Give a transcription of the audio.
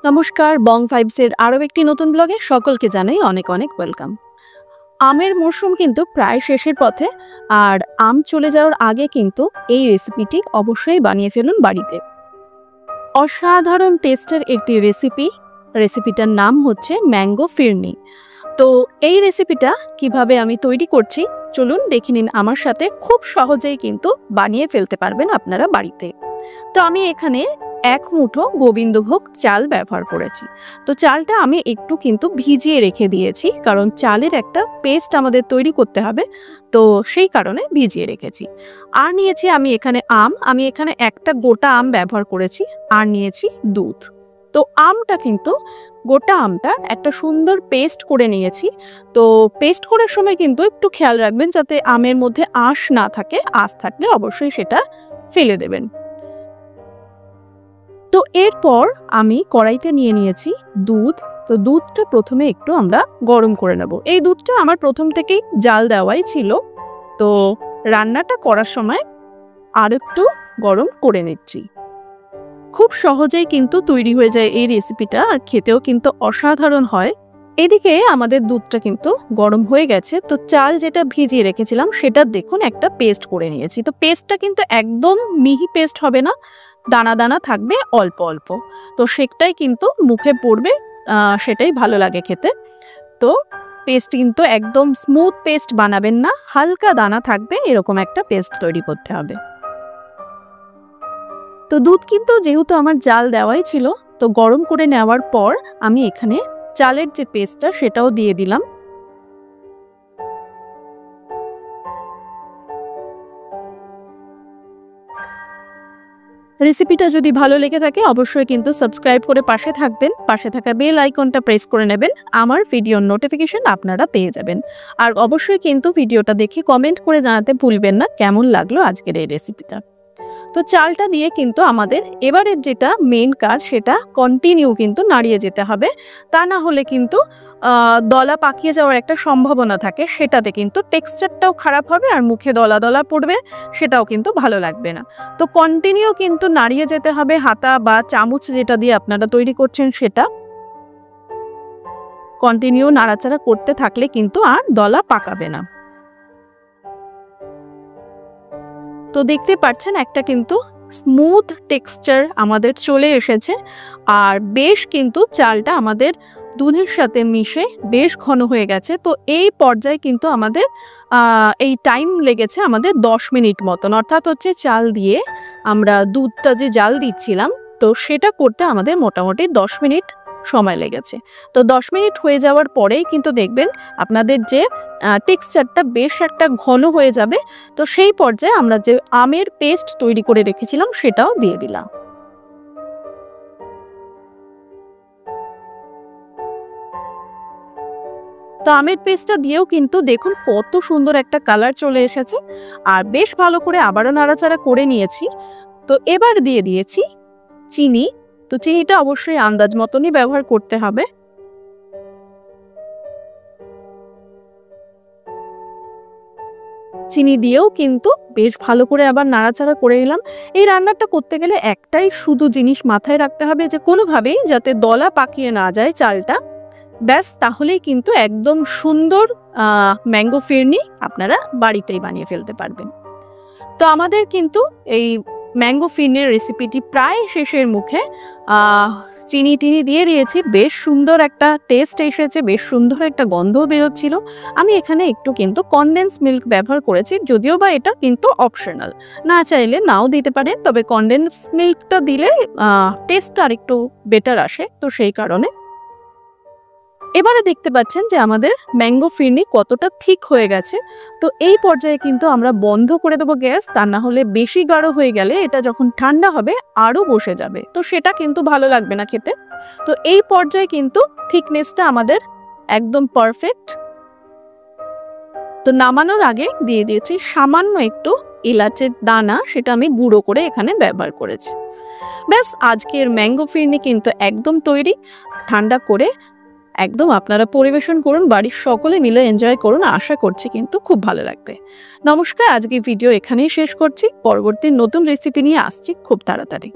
নমস্কার, বং ভাইবসের আরও একটি নতুন ব্লগে সকলকে জানাই অনেক অনেক ওয়েলকাম। আমের মরশুম কিন্তু প্রায় শেষের পথে, আর আম চলে যাওয়ার আগে কিন্তু এই রেসিপিটি অবশ্যই বানিয়ে ফেলুন বাড়িতে। অসাধারণ টেস্টের একটি রেসিপিটার নাম হচ্ছে ম্যাঙ্গো ফিরনি। তো এই রেসিপিটা কিভাবে আমি তৈরি করছি চলুন দেখে নিন আমার সাথে। খুব সহজেই কিন্তু বানিয়ে ফেলতে পারবেন আপনারা বাড়িতে। তো আমি এখানে 1 মুঠো গোবিন্দভোগ চাল ব্যবহার করেছি। তো চালটা আমি একটু কিন্তু ভিজিয়ে রেখে দিয়েছি, কারণ চালের একটা পেস্ট আমাদের তৈরি করতে হবে, তো সেই কারণে ভিজিয়ে রেখেছি। আর নিয়েছি আমি এখানে একটা গোটা আম ব্যবহার করেছি, আর নিয়েছি দুধ। তো আমটা কিন্তু গোটা আমটা একটা সুন্দর পেস্ট করে নিয়েছি। তো পেস্ট করার সময় কিন্তু একটু খেয়াল রাখবেন যাতে আমের মধ্যে আঁশ না থাকে, আঁশ থাকলে অবশ্যই সেটা ফেলে দেবেন। তো এরপর আমি কড়াইতে নিয়ে নিয়েছি দুধ। তো দুধটা প্রথমে একটু আমরা গরম করে নেব। এই দুধটা আমার প্রথম থেকেই জাল দেওয়াই ছিল, তো রান্নাটা করার সময় আর একটু গরম করে নিচ্ছি। খুব সহজেই কিন্তু তৈরি হয়ে যায় এই রেসিপিটা, আর খেতেও কিন্তু অসাধারণ হয়। এদিকে আমাদের দুধটা কিন্তু গরম হয়ে গেছে। তো চাল যেটা ভিজিয়ে রেখেছিলাম সেটা দেখুন একটা পেস্ট করে নিয়েছি। তো পেস্টটা কিন্তু একদম মিহি পেস্ট হবে না, দানা দানা থাকবে অল্প অল্প। তো সেটাই কিন্তু মুখে পড়বে, সেটাই ভালো লাগে খেতে। তো পেস্ট কিন্তু একদম স্মুথ পেস্ট বানাবেন না, হালকা দানা থাকবে এরকম একটা পেস্ট তৈরি করতে হবে। তো দুধ কিন্তু যেহেতু আমার জাল দেওয়াই ছিল, তো গরম করে নেওয়ার পর আমি এখানে চালের যে পেস্টটা সেটাও দিয়ে দিলাম। রেসিপিটা যদি ভালো লেগে থাকে অবশ্যই কিন্তু সাবস্ক্রাইব করে পাশে থাকবেন, পাশে থাকা বেল আইকনটা প্রেস করে নেবেন, আমার ভিডিওর নোটিফিকেশন আপনারা পেয়ে যাবেন। আর অবশ্যই কিন্তু ভিডিওটা দেখে কমেন্ট করে জানাতে ভুলবেন না কেমন লাগলো আজকের এই রেসিপিটা। তো চালটা দিয়ে কিন্তু আমাদের এবারের যেটা মেন কাজ সেটা কন্টিনিউ কিন্তু নাড়িয়ে যেতে হবে, তা না হলে কিন্তু দলা পাকিয়ে যাওয়ার একটা সম্ভাবনা থাকে, সেটাতে কিন্তু টেক্সচারটাও খারাপ হবে আর মুখে দলা দলা পড়বে, সেটাও কিন্তু ভালো লাগবে না। তো কন্টিনিউ কিন্তু নাড়িয়ে যেতে হবে, হাতা বা চামচ যেটা দিয়ে আপনারা তৈরি করছেন সেটা কন্টিনিউ নাড়াচাড়া করতে থাকলে কিন্তু আর দলা পাকাবে না। তো দেখতে পাচ্ছেন একটা কিন্তু স্মুথ টেক্সচার আমাদের চলে এসেছে, আর বেশ কিন্তু চালটা আমাদের দুধের সাথে মিশে বেশ ঘন হয়ে গেছে। তো এই পর্যায়ে কিন্তু আমাদের এই টাইম লেগেছে আমাদের 10 মিনিট মতন, অর্থাৎ হচ্ছে চাল দিয়ে আমরা দুধটা যে জাল দিচ্ছিলাম তো সেটা করতে আমাদের মোটামুটি 10 মিনিট সময় লেগেছে। তো 10 মিনিট হয়ে যাওয়ার পরেই কিন্তু দেখবেন আপনাদের যে টেক্সচারটা বেশ একটা ঘন হয়ে যাবে। তো সেই পর্যায়ে আমরা যে আমের পেস্ট তৈরি করে রেখেছিলাম সেটাও দিয়ে দিলাম। তো আমের পেস্টটা দিয়েও কিন্তু দেখুন কত সুন্দর একটা কালার চলে এসেছে, আর বেশ ভালো করে আবারও নাড়াচাড়া করে নিয়েছি। তো এবার দিয়ে দিয়েছি চিনি। তো চিনিটা অবশ্যই আন্দাজ মতনই ব্যবহার করতে হবে। চিনি দিয়েও কিন্তু বেশ ভালো করে আবার নাড়াচাড়া করে নিলাম। এই রান্নাটা করতে গেলে একটাই শুধু জিনিস মাথায় রাখতে হবে, যে কোনোভাবেই যাতে দলা পাকিয়ে না যায় চালটা, ব্যাস তাহলেই কিন্তু একদম সুন্দর ম্যাঙ্গো ফিরনি আপনারা বাড়িতেই বানিয়ে ফেলতে পারবেন। তো আমাদের কিন্তু এই ম্যাঙ্গো ফিরনির রেসিপিটি প্রায় শেষের মুখে। চিনি টিনি দিয়ে দিয়েছি, বেশ সুন্দর একটা টেস্ট এসেছে, বেশ সুন্দর একটা গন্ধও বেরোচ্ছিল। আমি এখানে একটু কিন্তু কনডেন্স মিল্ক ব্যবহার করেছি, যদিও বা এটা কিন্তু অপশনাল, না চাইলে নাও দিতে পারে, তবে কনডেন্স মিল্কটা দিলে টেস্টটা আর একটু বেটার আসে, তো সেই কারণে। এবারে দেখতে পাচ্ছেন যে আমাদের ম্যাঙ্গো ফিরনি কতটা থিক হয়ে গেছে। তো এই পর্যায়ে কিন্তু আমরা বন্ধ করে দেবো গ্যাস, তা না হলে বেশি গাঢ় হয়ে গেলে এটা যখন ঠান্ডা হবে আরও বসে যাবে, তো সেটা কিন্তু ভালো লাগবে না খেতে। তো এই পর্যায়ে কিন্তু থিকনেসটা আমাদের একদম পারফেক্ট। তো নামানোর আগে দিয়ে দিয়েছি সামান্য একটু এলাচের দানা, সেটা আমি গুঁড়ো করে এখানে ব্যবহার করেছি। ব্যাস আজকের ম্যাঙ্গো ফিরনি কিন্তু একদম তৈরি। ঠান্ডা করে একদম আপনারা পরিবেশন করুন, বাড়ির সকলে মিলে এনজয় করুন, আশা করছি কিন্তু খুব ভালো লাগবে। নমস্কার, আজকে ভিডিও এখানেই শেষ করছি, পরবর্তী নতুন রেসিপি নিয়ে আসছি খুব তাড়াতাড়ি।